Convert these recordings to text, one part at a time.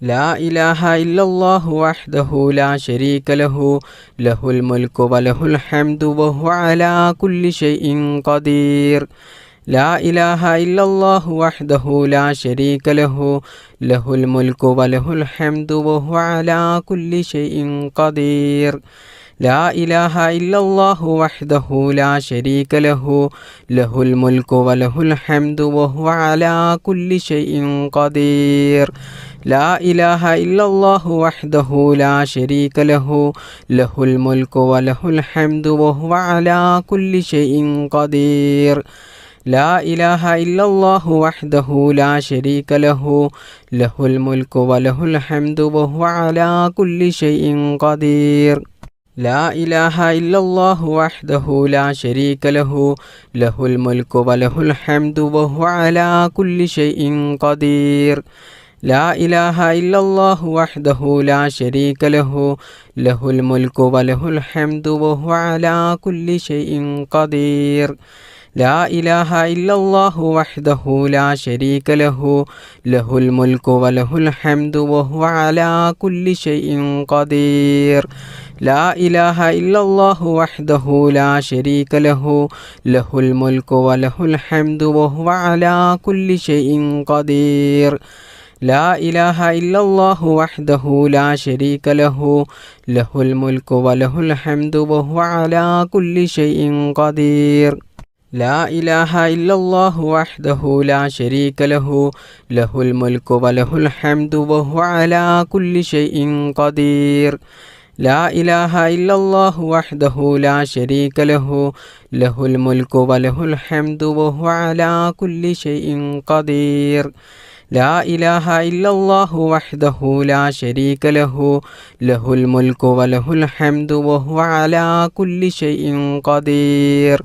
لا إله إلا الله وحده لا شريك له له الملك وله الحمد وهو على كل شيء قدير لا إله إلا الله وحده لا شريك له له الملك وله الحمد وهو على كل شيء قدير لا إله إلا الله وحده لا شريك له له الملك وله الحمد وهو على كل شيء قدير لا إله إلا الله وحده لا شريك له له الملك وله الحمد وهو على كل شيء قدير لا إله إلا الله وحده لا شريك له له الملك وله الحمد وهو على كل شيء قدير لا إله إلا الله وحده لا شريك له له الملك وله الحمد وهو على كل شيء قدير لا إله إلا الله وحده لا شريك له له الملك وله الحمد وهو على كل شيء قدير لا إله إلا الله وحده لا شريك له له الملك وله الحمد وهو على كل شيء قدير لا إله إلا الله وحده لا شريك له له الملك وله الحمد وهو على كل شيء قدير لا إله إلا الله وحده لا شريك له له الملك وله الحمد وهو على كل شيء قدير لا إله إلا الله وحده لا شريك له له الملك وله الحمد وهو على كل شيء قدير لا إله إلا الله وحده لا شريك له له الملك وله الحمد وهو على كل شيء قدير لا إله إلا الله وحده لا شريك له له الملك وله الحمد وهو على كل شيء قدير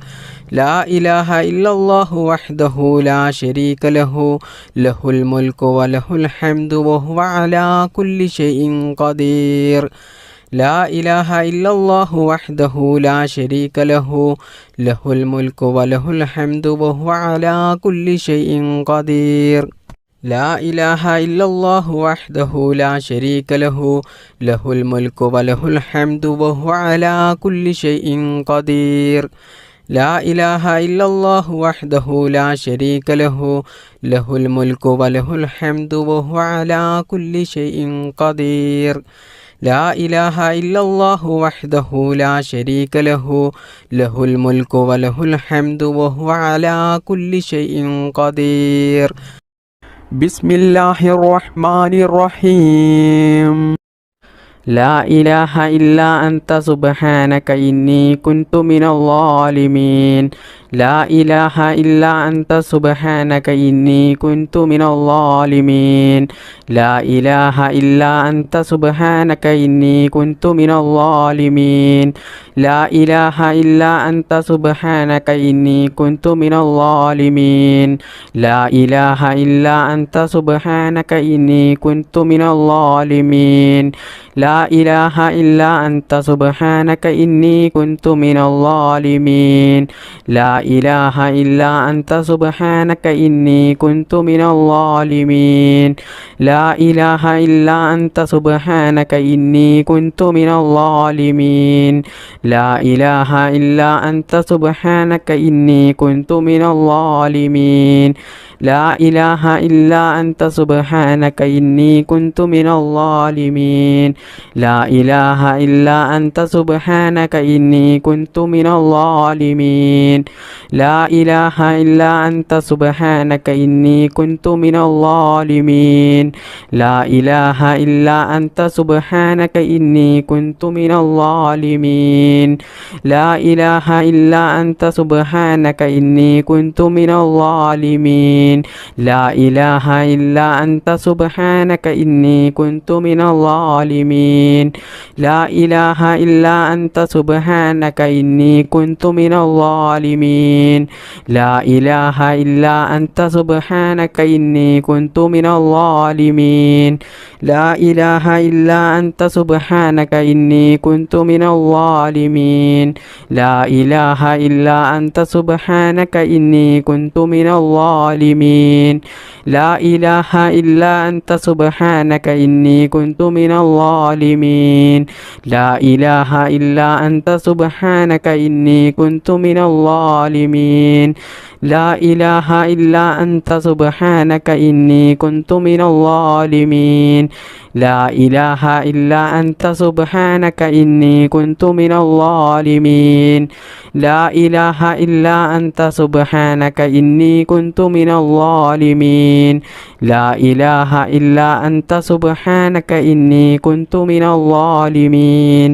لا إله إلا الله وحده لا شريك له له الملك وله الحمد وهو على كل شيء قدير لا إله إلا الله وحده لا شريك له له الملك وله الحمد وهو على كل شيء قدير لا إله إلا الله وحده لا شريك له له الملك وله الحمد وهو على كل شيء قدير لا إله إلا الله وحده لا شريك له له الملك وله الحمد وهو على كل شيء قدير لا إله إلا الله وحده لا شريك له له الملك وله الحمد وهو على كل شيء قدير بسم الله الرحمن الرحيم لا إله إلا أنت سبحانك إني كنت من الظالمين لا إله إلا أنت سبحانك إني كنت من الظالمين لا إله إلا أنت سبحانك إني كنت من الظالمين لا إله إلا أنت سبحانك إني كنت من الظالمين لا إله إلا أنت سبحانك إني كنت من الظالمين لا إله إلا أنت سبحانك إني كنت من الظالمين لا إله إلا أنت سبحانك إني كنت من الظالمين لا إله إلا أنت سبحانك إني كنت من الظالمين لا إله إلا أنت سبحانك إني كنت من الظالمين لا إله إلا أنت سبحانك إني كنت من الظالمين لا إله إلا أنت سبحانك إني كنت من الظالمين لا إله إلا أنت سبحانك إني كنت من الظالمين لا إله إلا أنت سبحانك إني كنت من الظالمين لا إله إلا أنت سبحانك إني كنت من الظالمين لا إله إلا أنت سبحانك إني كنت من الظالمين الظالمين لا إله إلا أنت سبحانك إني كنت من الظالمين لا إله إلا أنت سبحانك إني كنت من الظالمين لا إله إلا أنت سبحانك إني كنت من الظالمين لا إله إلا أنت سبحانك إني كنت من الظالمين لا إله إلا أنت سبحانك إني كنت من الظالمين لا إله إلا أنت سبحانك إني كنت من الظالمين لا إله إلا أنت سبحانك إني كنت من الظالمين لا إله إلا أنت سبحانك إني كنت من الظالمين لا إله إلا أنت سبحانك إني كنت من الظالمين لا إله إلا أنت سبحانك إني كنت من الظالمين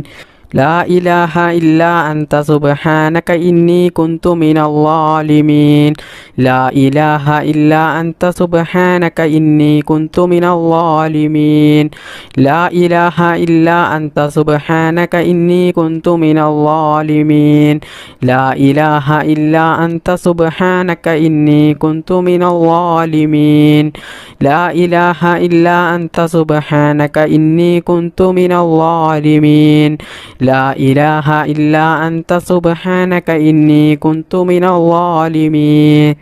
لا إله إلا أنت سبحانك إني كنت من الظالمين لا إله إلا أنت سبحانك إني كنت من الظالمين لا إله إلا أنت سبحانك إني كنت من الظالمين لا إله إلا أنت سبحانك إني كنت من الظالمين لا إله إلا أنت سبحانك إني كنت من الظالمين لا إله إلا أنت سبحانك إني كنت من الظالمين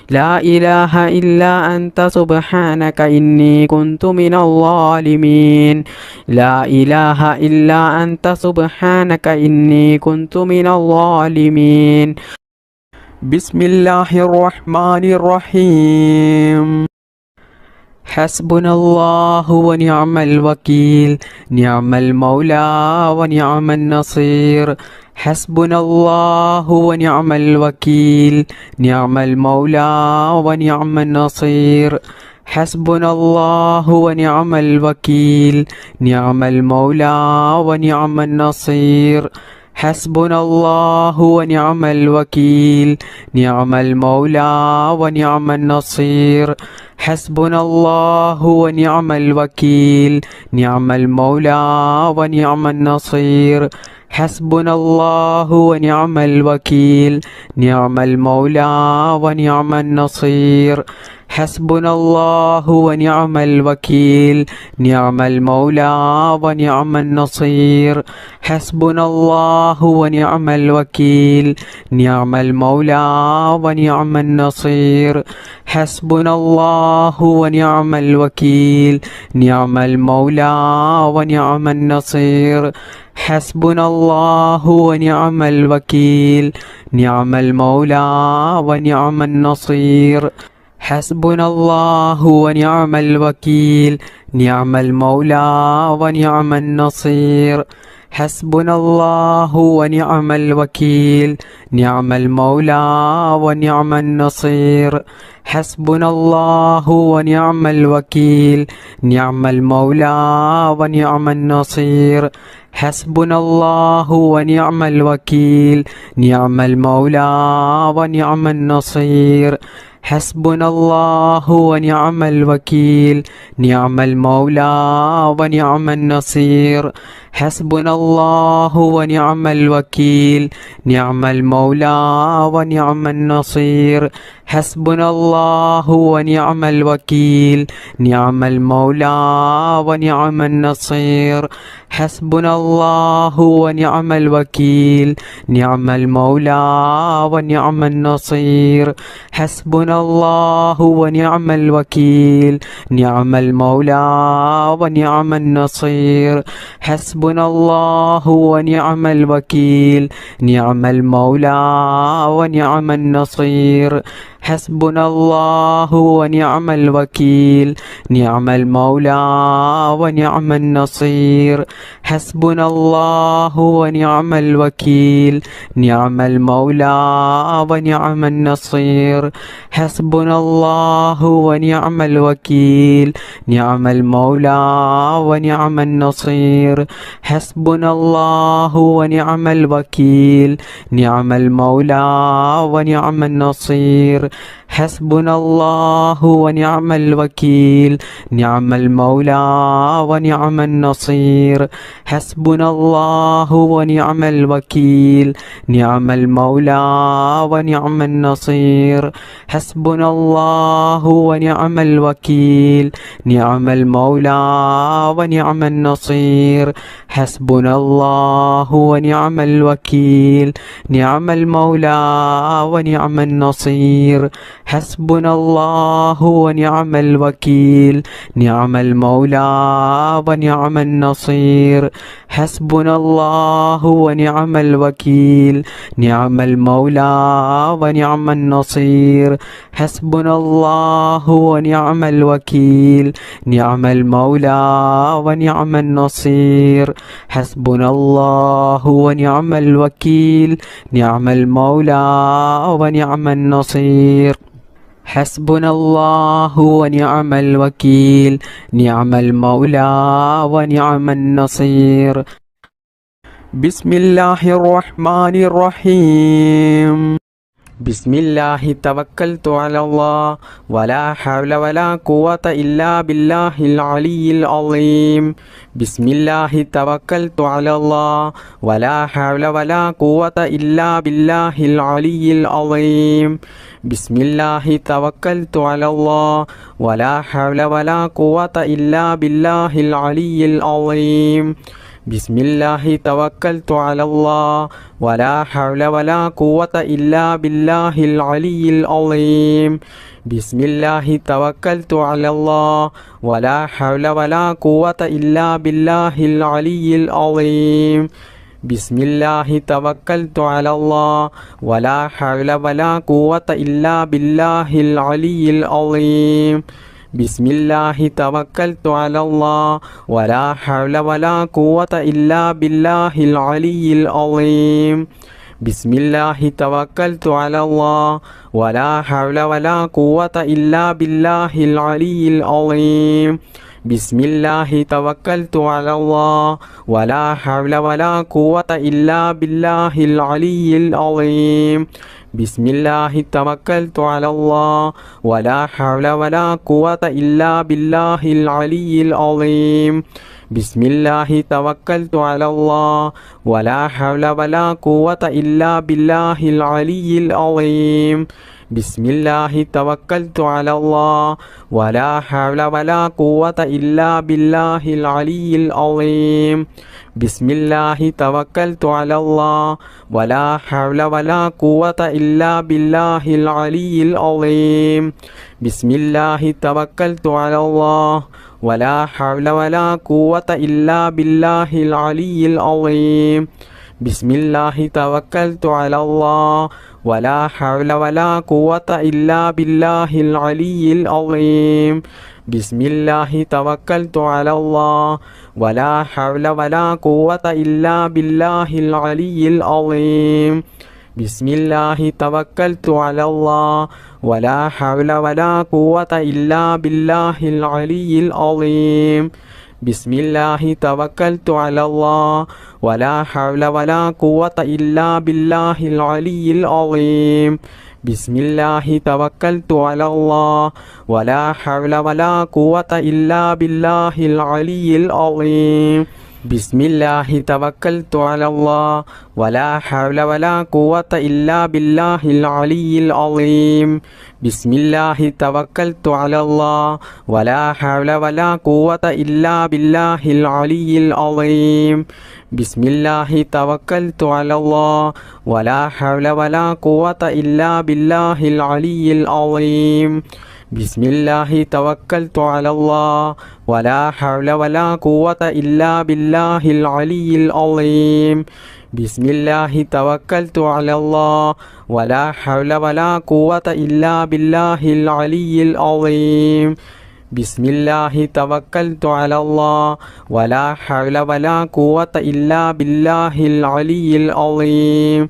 لا إله إلا أنت سبحانك إني كنت من الظالمين لا إله إلا أنت سبحانك إني كنت من الظالمين بسم الله الرحمن الرحيم حسبنا الله ونعم الوكيل نعم المولى ونعم النصير حسبنا الله ونعم الوكيل نعم المولى ونعم النصير حسبنا الله ونعم الوكيل نعم المولى ونعم النصير حسبنا الله ونعم الوكيل نعم المولى ونعم النصير حسبنا الله ونعم الوكيل نعم المولى ونعم النصير حسبنا الله ونعم الوكيل نعم المولى ونعم النصير حسبنا الله ونعم الوكيل نعم المولى ونعم النصير حسبنا الله ونعم الوكيل نعم المولى ونعم النصير حسبنا الله ونعم الوكيل نعم المولى ونعم النصير حسبنا الله ونعم الوكيل نعم المولى ونعم النصير حسبنا الله ونعم الوكيل نعم المولى ونعم النصير حسبنا الله ونعم الوكيل نعم المولى ونعم النصير حسبنا الله ونعم الوكيل نعم المولى ونعم النصير حسبنا الله ونعم الوكيل نعم المولى ونعم النصير حسبنا الله ونعم الوكيل نعم المولى ونعم النصير حسبنا الله ونعم الوكيل نعم المولى ونعم النصير حسبنا الله ونعم الوكيل نعم المولى ونعم النصير حسبنا الله ونعم الوكيل نعم المولى ونعم النصير حسبنا الله ونعم الوكيل نعم المولى ونعم النصير حسبنا الله ونعم الوكيل نعم المولى ونعم النصير حسبنا الله ونعم الوكيل نعم المولى ونعم النصير حسبنا الله ونعم الوكيل نعم المولى ونعم النصير حسبنا الله ونعم الوكيل نعم المولى ونعم النصير حسبنا الله ونعم الوكيل نعم المولى ونعم النصير ഹസ്ബുനല്ലാഹു വനിഅമൽ വകീൽ നിഅമൽ മൗലാ വനിഅമൻ നസീർ ഹസ്ബുനല്ലാഹു വനിഅമൽ വകീൽ നിഅമൽ മൗലാ വനിഅമൻ നസീർ ഹസ്ബുനല്ലാഹു വനിഅമൽ വകീൽ നിഅമൽ മൗലാ വനിഅമൻ നസീർ ഹസ്ബുനല്ലാഹു വനിഅമൽ വകീൽ നിഅമൽ മൗലാ വനിഅമൻ നസീർ ഹസ്ബുനല്ലാഹു വനിഅമൽ വകീൽ നിഅമൽ മൗലാ വനിഅമൻ നസീർ ഹസ്ബുനല്ലാഹു വനിഅമൽ വകീൽ നിഅമൽ മൗലാ വനിഅമൻ നസീർ ഹസ്ബുനല്ലാഹു വനിഅമൽ വകീൽ നിഅമൽ മൗലാ വനിഅമൻ നസീർ ഹസ്ബുനല്ലാഹു വനിഅമൽ വകീൽ നിഅമൽ മൗലാ വനിഅമൻ നസീർ ഹസ്ബുനല്ലാഹു വനിഅമൽ വകീൽ നിഅമൽ മൗലാ വനിഅമൻ നസീർ ബിസ്മില്ലാഹിർ റഹ്മാനിർ റഹീം ബിസ്മില്ലാഹി തവക്കൽതു അലല്ലാഹ് വലാ ഹൗല വലാ ഖുവത ഇല്ലാ ബില്ലാഹിൽ അലിയിൽ അളീം ബിസ്മില്ലാഹി തവക്കൽതു അലല്ലാഹ് വലാ ഹൗല വലാ ഖുവത ഇല്ലാ ബില്ലാഹിൽ അലിയിൽ അളീം ബിസ്മില്ലാഹി തവക്കൽതു അലല്ലാഹ് വലാ ഹൗല വലാ ഖുവത ഇല്ലാ ബില്ലാഹിൽ അലിയിൽ അളീം ബിസ്മില്ലാഹി തവക്കൽതു അലല്ലാഹ് വലാ ഹൗല വലാ ഖുവത ഇല്ലാ ബില്ലാഹിൽ അലിയിൽ അളീം ബിസ്മില്ലാഹി തവക്കൽതു അലല്ലാഹ് വലാ ഹൗല വലാ ഖുവത ഇല്ലാ ബില്ലാഹിൽ അലിയിൽ അളീം ബിസ്മില്ലാഹി തവക്കൽതു അലല്ലാഹ് വലാ ഹൗല വലാ ഖുവത ഇല്ലാ ബില്ലാഹിൽ അലിയിൽ അളീം ബിസ്മില്ലാഹി തവക്കൽതു അലല്ലാഹ് വലാ ഹൗല വലാ ഖുവത ഇല്ലാ ബില്ലാഹിൽ അലിയിൽ അളീം ബിസ്മില്ലാഹി തവക്കൽതു അലല്ലാഹ് വലാ ഹൗല വലാ ഖുവത ഇല്ലാ ബില്ലാഹിൽ അലിയിൽ അളീം ബിസ്മില്ലാഹി തവക്കൽതു അലല്ലാഹ് വലാ ഹൗല വലാ ഖുവത ഇല്ലാ ബില്ലാഹിൽ അലിയിൽ അളീം ബിസ്മില്ലാഹി തവക്കൽതു അലല്ലാഹ് വലാ ഹൗല വലാ ഖുവത ഇല്ലാ ബില്ലാഹിൽ അലിയിൽ അളീം ബിസ്മില്ലാഹി തവക്കൽതു അലല്ലാഹ് വലാ ഹൗല വലാ ഖുവത ഇല്ലാ ബില്ലാഹിൽ അലിയിൽ അളീം ബിസ്മില്ലാഹി തവക്കൽതു അലല്ലാഹ് വലാ ഹൗല വലാ ഖുവത ഇല്ലാ ബില്ലാഹിൽ അലിയിൽ അളീം ബിസ്മില്ലാഹി തവക്കൽതു അലല്ലാഹ് വലാ ഹൗല വലാ ഖുവത ഇല്ലാ ബില്ലാഹിൽ അലിയിൽ അളീം ബിസ്മില്ലാഹി തവക്കൽതു അലല്ലാഹ് വലാ ഹൗല വലാ ഖുവത ഇല്ലാ ബില്ലാഹിൽ അലിയിൽ അളീം ബിസ്മില്ലാഹി തവക്കൽതു അലല്ലാഹ് വലാ ഹൗല വലാ ഖുവത ഇല്ലാ ബില്ലാഹിൽ അലിയിൽ അളീം ബിസ്മില്ലാഹി തവക്കൽതു അലല്ലാഹ് വലാ ഹൗല വലാ ഖുവത ഇല്ലാ ബില്ലാഹിൽ അലിയിൽ അളീം ബിസ്മില്ലാഹി തവക്കൽതു അലല്ലാഹ് വലാ ഹൗല വലാ ഖുവത ഇല്ലാ ബില്ലാഹിൽ അലിയിൽ അളീം ബിസ്മില്ലാഹി തവക്കൽതു അലല്ലാഹ് വലാ ഹൗല വലാ ഖുവത ഇല്ലാ ബില്ലാഹിൽ അലിയിൽ അളീം ബിസ്മില്ലാഹി തവക്കൽതു അലല്ലാഹ് വലാ ഹൗല വലാ ഖുവത ഇല്ലാ ബില്ലാഹിൽ അലിയിൽ അളീം ബിസ്മില്ലാഹി തവക്കൽതു അലല്ലാഹ് വലാ ഹൗല വലാ ഖുവത ഇല്ലാ ബില്ലാഹിൽ അലിയിൽ അളീം ബിസ്മില്ലാഹി തവക്കൽതു അലല്ലാഹ് വലാ ഹൗല വലാ ഖുവത ഇല്ലാ ബില്ലാഹിൽ അലിയിൽ അളീം ബിസ്മില്ലാഹി തവക്കൽതു അലല്ലാഹ് വലാ ഹൗല വലാ ഖുവത ഇല്ലാ ബില്ലാഹിൽ അലിയിൽ അളീം ബിസ്മില്ലാഹി തവക്കൽതു അലല്ലാഹ് വലാ ഹൗല വലാ ഖുവത ഇല്ലാ ബില്ലാഹിൽ അലിയിൽ അളീം ബിസ്മില്ലാഹി തവക്കൽതു അലല്ലാഹ് വലാ ഹൗല വലാ ഖുവത ഇല്ലാ ബില്ലാഹിൽ അലിയിൽ അളീം ബിസ്മില്ലാഹി തവക്കൽതു അലല്ലാഹ് വലാ ഹൗല വലാ ഖുവത ഇല്ലാ ബില്ലാഹിൽ അലിയിൽ അളീം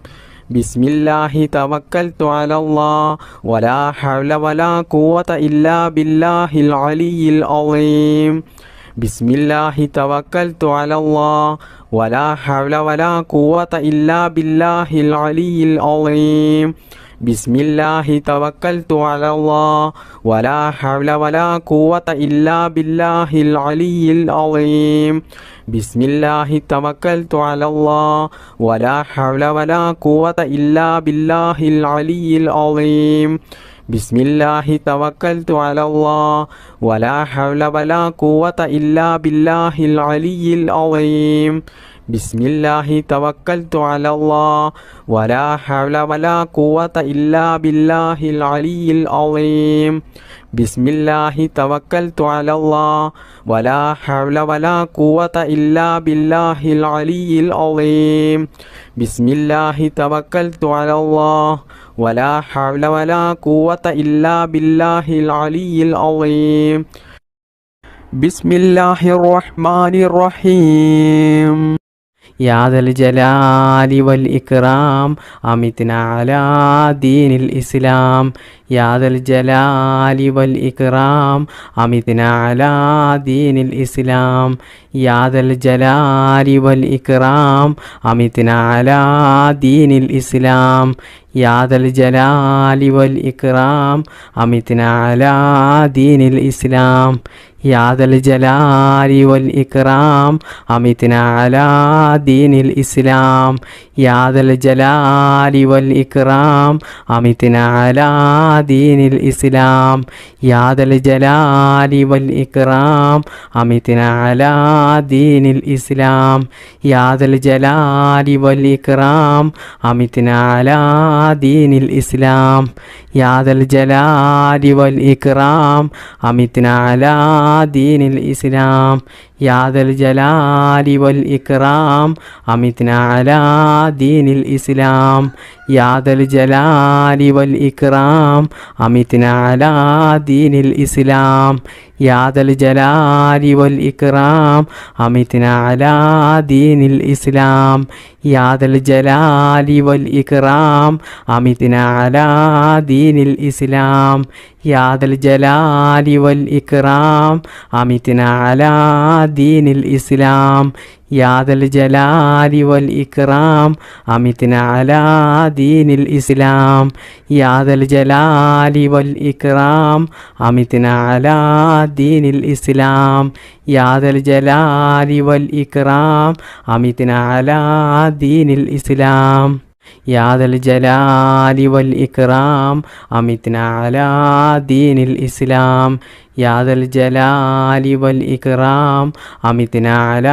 ബിസ്മില്ലാഹി തവക്കൽതു അലല്ലാഹ് വലാ ഹൗല വലാ ഖുവത ഇല്ലാ ബില്ലാഹിൽ അലിയിൽ അളീം ബിസ്മില്ലാഹി തവക്കൽതു അലല്ലാഹ് വലാ ഹൗല വലാ ഖുവത ഇല്ലാ ബില്ലാഹിൽ അലിയിൽ അളീം ബിസ്മില്ലാഹി തവക്കൽതു അലല്ലാഹ് വലാ ഹൗല വലാ ഖുവത ഇല്ലാ ബില്ലാഹിൽ അലിയിൽ അളീം. ബിസ്മില്ലാഹി തവക്കൽതു അലല്ലാഹ് വലാ ഹൗല വലാ ഖുവത ഇല്ലാ ബില്ലാഹിൽ അലിയിൽ അളീം. ബിസ്മില്ലാഹി തവക്കൽതു അലല്ലാഹ് വലാ ഹൗല വലാ ഖുവത ഇല്ലാ ബില്ലാഹിൽ അലിയിൽ അളീം. ബിസ്മില്ലാഹി തവക്കൽതു അലല്ലാഹ് വലാ ഹൗല വലാ ഖുവത ഇല്ലാ ബില്ലാഹിൽ അലിയിൽ അളീം. ബിസ്മില്ലാഹി തവക്കൽതു അലല്ലാഹ് വലാ ഹൗല വലാ ഖുവത ഇല്ലാ ബില്ലാഹിൽ അലിയിൽ അളീം. ബിസ്മില്ലാഹി തവക്കൽതു അലല്ലാഹ് വലാ ഹൗല വലാ ഖുവത ഇല്ലാ ബില്ലാഹിൽ അലിയിൽ അളീം. ബിസ്മില്ലാഹിർ റഹ്മാനിർ റഹീം. യാ ദൽ ജലാലി വൽ ഇക്റാം അമിത്നാ അലാ ദീനിൽ ഇസ്ലാം. യാ ദൽ ജലാലി വൽ ഇക്റാം അമിത്നാ അലാ ദീനിൽ ഇസ്ലാം. യാ ദൽ ജലാലി വൽ ഇക്റാം അമിത്നാ അലാ ദീനിൽ ഇസ്ലാം. യാ ദൽ ജലാലി വൽ ഇക്റാം അമിത്നാ അലാ ദീനിൽ ഇസ്ലാം. യാ ദൽ ജലാലി വൽ ഇക്റാം അമിത്നാ അലാ ദീനിൽ ഇസ്ലാം. യാ ദൽ ജലാലി വൽ ഇക്റാം അമിത്നാ അലാ ദീനിൽ ഇസ്ലാം. യാ ദൽ ജലാലി വൽ ഇക്റാം അമിത്നാ അലാ ദീനിൽ ഇസ്ലാം. യാ ദൽ ജലാലി വൽ ഇക്റാം അമിത്നാ അലാ ദീനിൽ ഇസ്ലാം. യാ ദൽ ജലാലി വൽ ഇക്റാം അമിത്നാ അലാ ദീനിൽ ഇസ്ലാം. യാ ദൽ ജലാലി വൽ ഇക്റാം അമിത്നാ അലാ ദീനിൽ ഇസ്ലാം. യാ ദൽ ജലാലി വൽ ഇക്റാം അമിത്നാ അലാ ദീനിൽ ഇസ്ലാം. യാ ദൽ ജലാലി വൽ ഇക്റാം അമിത്നാ അലാ ദീനിൽ ഇസ്ലാം. യാ ദൽ ജലാലി വൽ ഇക്റാം അമിത്നാ അലാ ദീനിൽ ഇസ്ലാം. യാ ദൽ ജലാലി വൽ ഇക്റാം അമിത്നാ അലാ ദീനിൽ ഇസ്ലാം. യാ ദൽ ജലാലി വൽ ഇക്റാം അമിത്നാ അലാ ദീനിൽ ഇസ്ലാം. യാ ദൽ ജലാലി വൽ ഇക്റാം അമിത്നാ അലാ ദീനിൽ ഇസ്ലാം. യാ ദൽ ജലാലി വൽ ഇക്റാം അമിത്നാ അലാ ദീനിൽ ഇസ്ലാം. യാ ദൽ ജലാലി വൽ ഇക്റാം അമിത്നാ അലാ ദീനിൽ ഇസ്ലാം. യാ ദൽ ജലാലി വൽ ഇക്റാം അമിത്നാ അലാ ദീനിൽ ഇസ്ലാം. യാ ദൽ ജലാലി വൽ ഇക്റാം അമിത്നാ അലാ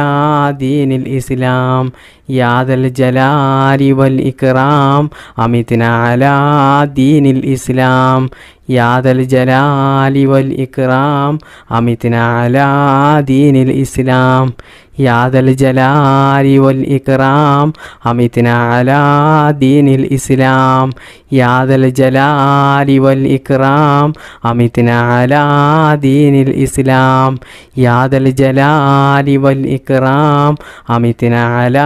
ദീനിൽ ഇസ്ലാം. യാ ദൽ ജലാലി വൽ ഇക്റാം അമിത്നാ അലാ ദീനിൽ ഇസ്ലാം. യാ ദൽ ജലാലി വൽ ഇക്റാം അമിത്നാ അലാ ദീനിൽ ഇസ്ലാം. യാ ദൽ ജലാലി വൽ ഇക്റാം അമിത്നാ അലാ ദീനിൽ ഇസ്ലാം. യാ ദൽ ജലാലി വൽ ഇക്റാം അമിത്നാ അലാ ദീനിൽ ഇസ്ലാം. യാ ദൽ ജലാലി വൽ ഇക്റാം അമിത്നാ അലാ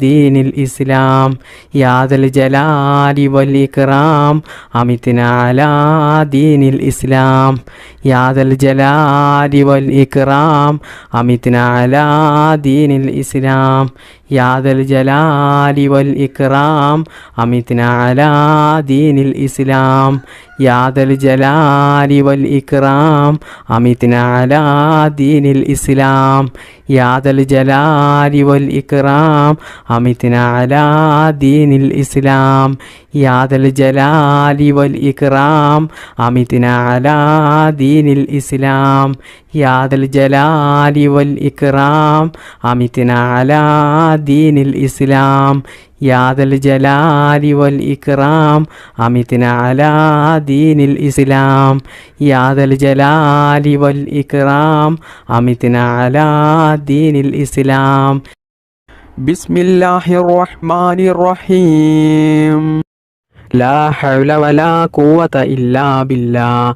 ദീനിൽ ഇസ്ലാം. യാ ദൽ ജലാലി വൽ ഇക്റാം അമിത്നാ അലാ ദീനിൽ ഇസ്ലാം. യാ ദൽ ജലാലി വൽ ഇക്റാം അമിത്നാ അലാ ദീനിൽ ഇസ്ലാം. യാ ദൽ ജലാലി വൽ ഇക്റാം അമിത്നാ അലാ ദീനിൽ ഇസ്ലാം. യാ ദൽ ജലാലി വൽ ഇക്റാം അമിത്നാ അലാ ദീനിൽ ഇസ്ലാം. യാ ദൽ ജലാലി വൽ ഇക്റാം അമിത്നാ അലാ ദീനിൽ ഇസ്ലാം. യാ ദൽ ജലാലി വൽ ഇക്റാം അമിത്നാ അലാ ദീനിൽ ഇസ്ലാം. യാ ദൽ ജലാലി വൽ ഇക്റാം അമിത്നാ അലാ ദീനിൽ ഇസ്ലാം. യാ ദൽ ജലാലി വൽ ഇക്റാം അമിത്നാ അലാ ദീനിൽ ഇസ്ലാം. ബിസ്മില്ലാഹിർ റഹ്മാനിർ റഹീം. ലാ ഹൗല വലാ ഖുവത ഇല്ലാ ബില്ലാഹ്.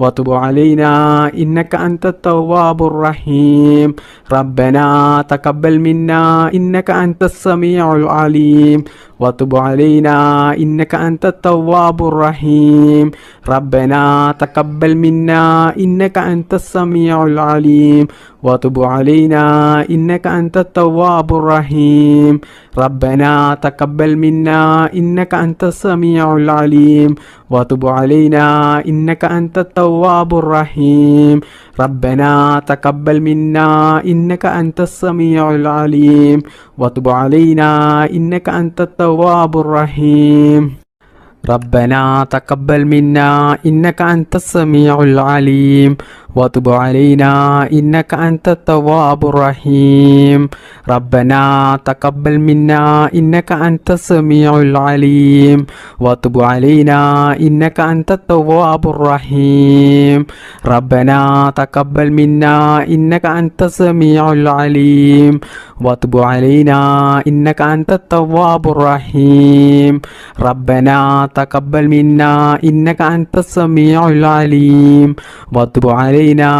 وتب علينا إنك أنت التواب الرحيم ربنا تقبل منا إنك أنت السميع العليم وتب علينا إنك أنت التواب الرحيم ربنا تقبل منا إنك أنت السميع العليم وتب علينا إنك أنت التواب الرحيم ربنا تقبل منا إنك أنت السميع العليم وتب علينا إنك أنت التواب الرحيم ربنا تقبل منا إنك أنت السميع العليم وتب علينا إنك أنت التواب الرحيم ربنا تقبل منا إنك أنت السميع العليم وتب علينا إنك أنت التواب الرحيم ربنا تقبل منا إنك أنت السميع العليم وتب علينا إنك أنت التواب الرحيم ربنا تقبل منا إنك أنت السميع العليم وتب علينا إنك أنت التواب الرحيم ربنا تقبل منا إنك أنت السميع العليم وتب علينا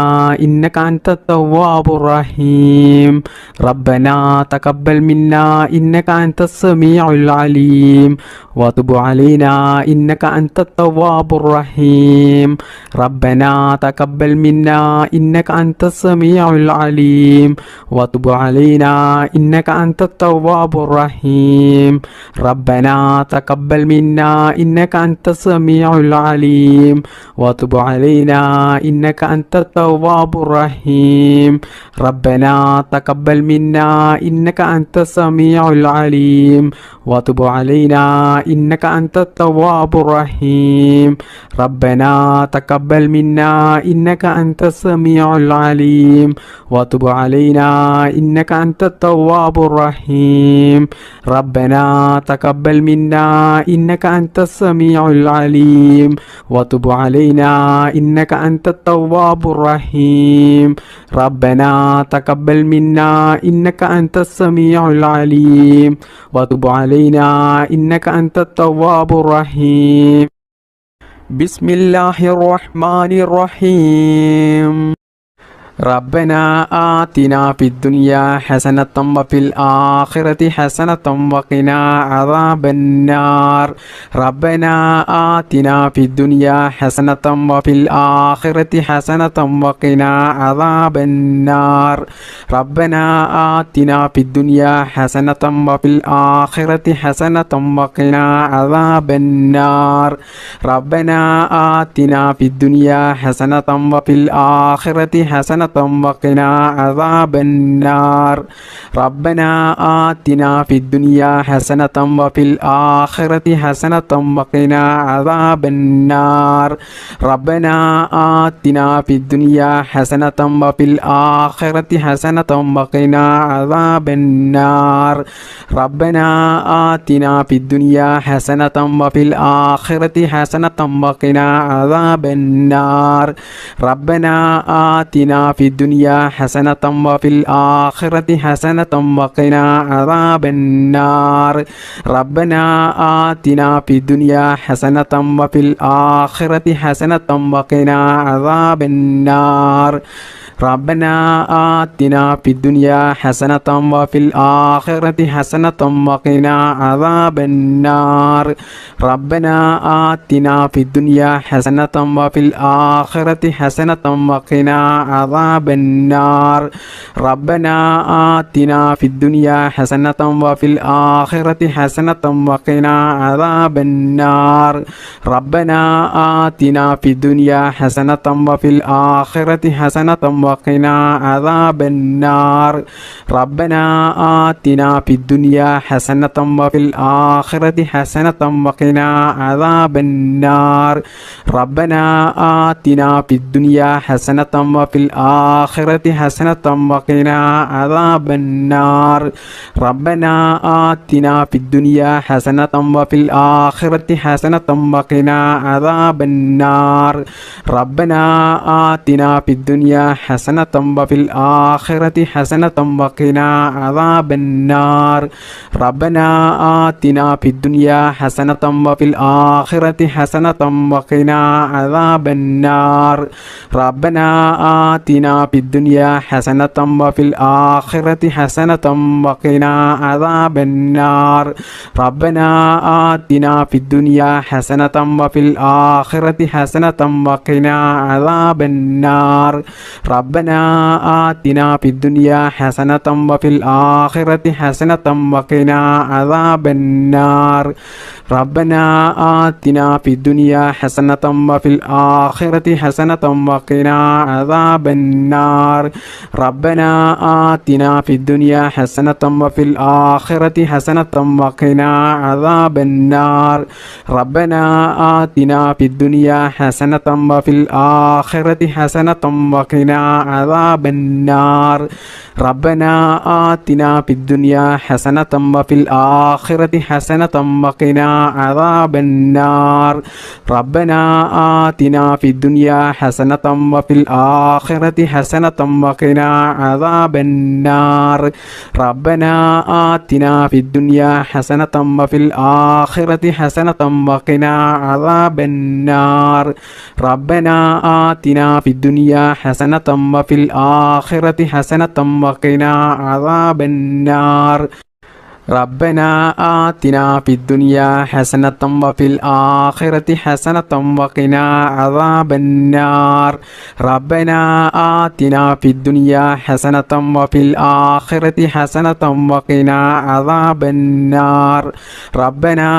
إنك أنت التواب الرحيم ربنا تقبل منا إنك أنت السميع العليم وتب علينا إنك أنت التواب الرحيم ربنا تقبل منا إنك أنت السميع العليم وتب علينا إنك أنت التواب الرحيم ربنا تقبل منا إنك أنت السميع العليم وتب علينا إنك أنت التواب الرحيم ربنا تقبل منا إنك أنت السميع العليم وتب علينا إنك أنت التواب الرحيم ربنا تقبل منا إنك أنت السميع العليم وتب علينا إنك أنت التواب الرحيم ربنا تقبل منا إنك أنت السميع العليم وتب علينا إنك أنت التواب الرحيم ربنا تقبل منا إنك أنت السميع العليم وتب علينا إنك أنت التواب الرحيم بسم الله الرحمن الرحيم ربنا آتنا في الدنيا حسنة وفي الآخرة حسنة وقنا عذاب النار ربنا آتنا في الدنيا حسنة وفي الآخرة حسنة وقنا عذاب النار ربنا آتنا في الدنيا حسنة وفي الآخرة حسنة وقنا عذاب النار ربنا آتنا في الدنيا حسنة وفي الآخرة حسنة وقنا عذاب النار ربنا آتنا في الدنيا حسنة وفي الآخرة حسنة وقنا عذاب النار ربنا آتنا في الدنيا حسنة وفي الآخرة حسنة وقنا عذاب النار ربنا آتنا في الدنيا حسنة وفي الآخرة حسنة وقنا عذاب النار ربنا آتنا في الدنيا حسنة وفي الآخرة حسنة وقنا عذاب النار ربنا آتنا في الدنيا حسنة وفي الآخرة حسنة وقنا عذاب النار ربنا آتنا في الدنيا حسنة وفي الآخرة حسنة وقنا عذاب النار ربنا آتنا في الدنيا حسنة وفي الآخرة حسنة وقنا عذاب النار ربنا آتنا في الدنيا حسنة وفي الآخرة حسنة وقنا عذاب النار ربنا آتنا في الدنيا حسنة وفي الآخرة حسنة وقنا عذاب النار ربنا آتنا في الدنيا حسنة وفي الآخرة حسنة وقنا عذاب النار ربنا آتنا في الدنيا حسنة وفي الآخرة الآخرة حسنة وقنا عذاب النار ربنا آتنا في الدنيا حسنة وفي الآخرة حسنة وقنا عذاب النار ربنا آتنا في الدنيا حسنة وفي الآخرة حسنة وقنا عذاب النار ربنا آتنا في الدنيا حسنة وفي الآخرة حسنة وقنا عذاب النار ربنا آتنا في الدنيا حسنة وفي الآخرة حسنة وقنا عذاب النار ربنا آتنا في الدنيا حسنة وفي الآخرة حسنة وقنا عذاب النار ربنا آتنا في الدنيا حسنة وفي الآخرة حسنة وقنا عذاب النار ربنا آتنا في الدنيا حسنة وفي الآخرة حسنة وقنا عذاب النار ربنا آتنا في الدنيا حسنة وفي الآخرة حسنة وقنا عذاب النار ربنا آتنا في الدنيا حسنة وفي الآخرة حسنة وقنا عذاب النار ربنا آتنا في الدنيا حسنة وفي الآخرة حسنة وقنا عذاب النار ربنا آتنا في الدنيا حسنة وفي الآخرة حسنة وقنا عذاب النار ربنا آتنا في الدنيا حسنة وفي الآخرة حسنة وقنا عذاب النار ربنا آتنا في الدنيا حسنة وفي الآخرة حسنة وقنا عذاب النار ربنا آتنا في الدنيا حسنة وفي الآخرة حسنة وقنا عذاب النار ربنا آتنا في الدنيا حسنة وفي الآخرة حسنة وقنا عذاب النار ربنا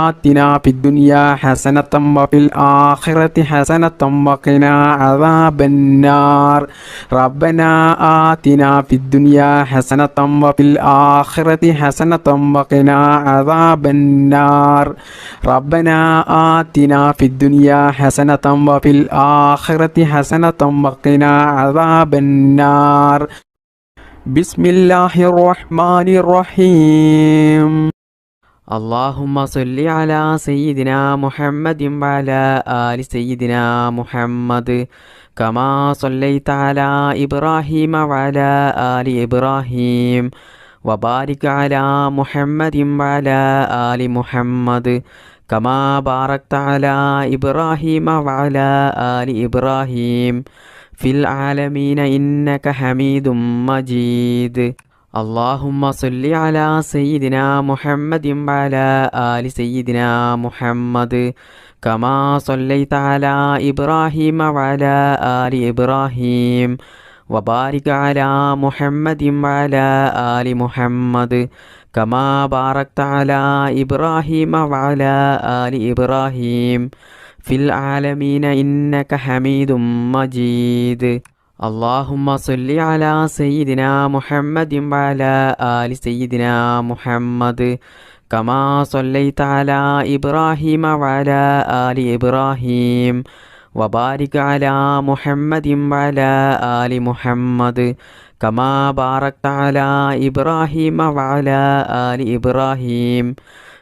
آتنا في الدنيا حسنة وفي الآخرة حسنة وقنا عذاب النار ربنا آتنا في الدنيا حسنة وفي الآخرة حسنة وقنا عذاب النار ربنا آتنا في الدنيا حسنة وفي الآخرة حسنة وقنا عذاب النار بسم الله الرحمن الرحيم اللهم صل على سيدنا محمد وعلى آل سيدنا محمد كما صليت على إبراهيم وعلى آل إبراهيم وبارك على محمد وعلى آل محمد كما باركت على إبراهيم وعلى آل إبراهيم في العالمين إنك حميد مجيد اللهم صل على سيدنا محمد وعلى آل سيدنا محمد كما صليت على إبراهيم وعلى آل إبراهيم وبارك على محمد وعلى آل محمد كما باركت على إبراهيم وعلى آل إبراهيم في العالمين إنك حميد مجيد اللهم صل على سيدنا محمد وعلى آل سيدنا محمد كما صليت على إبراهيم وعلى آل إبراهيم وبارك على محمد وعلى آل محمد كما باركت على إبراهيم وعلى آل إبراهيم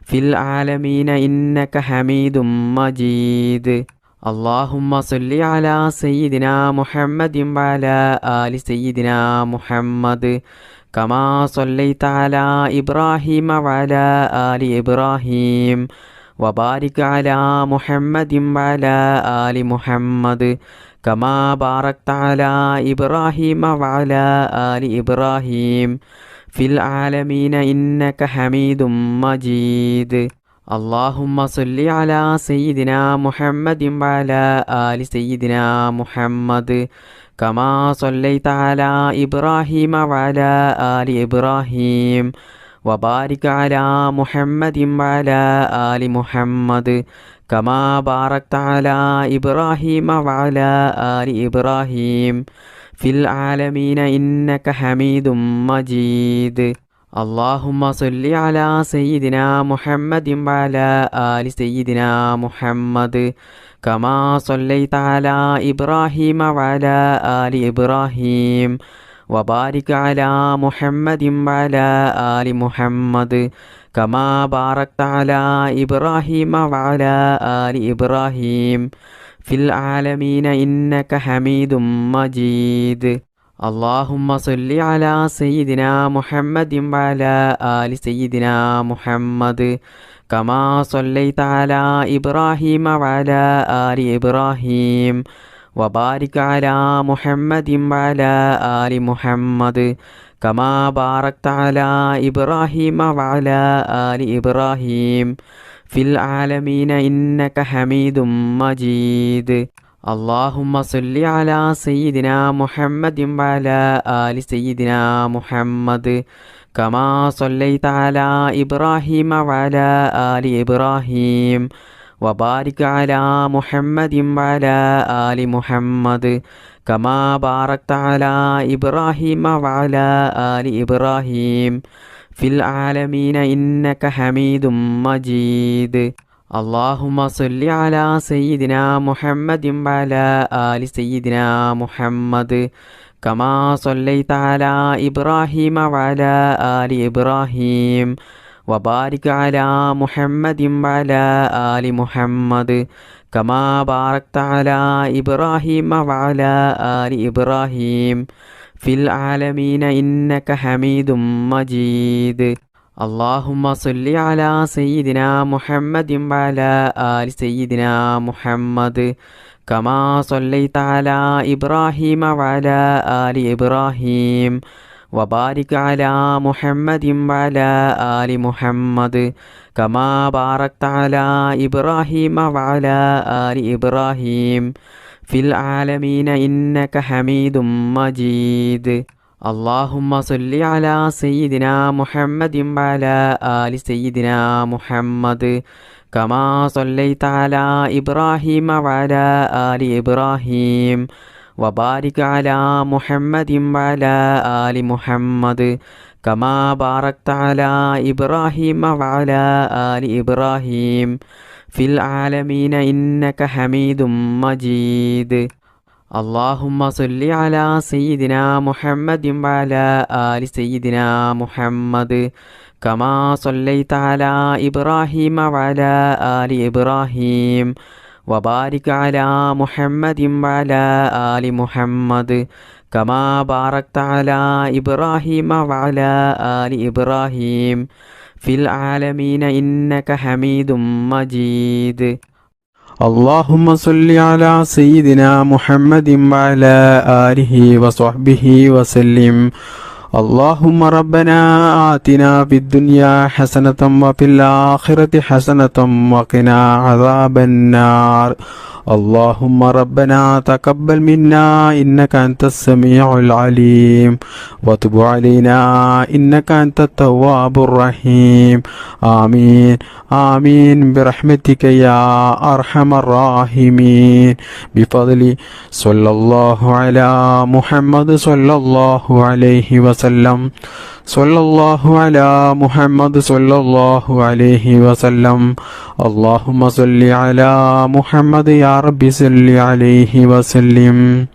في العالمين إنك حميد مجيد اللهم صل على سيدنا محمد وعلى آل سيدنا محمد كما صليت على إبراهيم وعلى آل إبراهيم وبارك على محمد وعلى آل محمد كما باركت على إبراهيم وعلى آل إبراهيم في العالمين إنك حميد مجيد اللهم صل على سيدنا محمد وعلى آل سيدنا محمد كما صليت على إبراهيم وعلى آل إبراهيم وبارك على محمد وعلى آل محمد كما باركت على إبراهيم وعلى آل إبراهيم في العالمين إنك حميد مجيد اللهم صل على سيدنا محمد وعلى آل سيدنا محمد كما صليت على إبراهيم وعلى آل إبراهيم وبارك على محمد وعلى آل محمد كما باركت على إبراهيم وعلى آل إبراهيم في العالمين إنك حميد مجيد. اللهم صل على سيدنا محمد وعلى آل سيدنا محمد كما صليت على إبراهيم وعلى آل إبراهيم وبارك على محمد وعلى آل محمد كما باركت على إبراهيم وعلى آل إبراهيم في العالمين إنك حميد مجيد. اللهم صل على سيدنا محمد وعلى آل سيدنا محمد كما صليت على إبراهيم وعلى آل إبراهيم وبارك على محمد وعلى آل محمد كما باركت على إبراهيم وعلى آل إبراهيم في العالمين إنك حميد مجيد. اللهم صل على سيدنا محمد وعلى آل سيدنا محمد كما صليت على إبراهيم وعلى آل إبراهيم وبارك على محمد وعلى آل محمد كما باركت على إبراهيم وعلى آل إبراهيم في العالمين إنك حميد مجيد. اللهم صل على سيدنا محمد وعلى آل سيدنا محمد كما صليت على إبراهيم وعلى آل إبراهيم وبارك على محمد وعلى آل محمد كما باركت على إبراهيم وعلى آل إبراهيم في العالمين إنك حميد مجيد. اللهم صل على سيدنا محمد وعلى آل سيدنا محمد كما صليت على إبراهيم وعلى آل إبراهيم وبارك على محمد وعلى آل محمد كما باركت على إبراهيم وعلى آل إبراهيم في العالمين إنك حميد مجيد. اللهم صل على سيدنا محمد وعلى آل سيدنا محمد كما صليت على إبراهيم وعلى آل إبراهيم وبارك على محمد وعلى آل محمد كما باركت على إبراهيم وعلى آل إبراهيم في العالمين إنك حميد مجيد. اللهم صل على سيدنا محمد وعلى آله وصحبه وسلم. اللهم ربنا آتنا في الدنيا حسنة وفي الآخرة حسنة وقنا عذاب النار. اللهم ربنا تقبل منا إنك أنت السميع العليم وتب علينا إنك أنت التواب الرحيم. آمين آمين برحمتك يا أرحم الراحمين. بفضل صلى الله على محمد صلى الله عليه وسلم. صلى الله على محمد صلى الله عليه وسلم. اللهم صل على محمد يا رب صل عليه وسلم.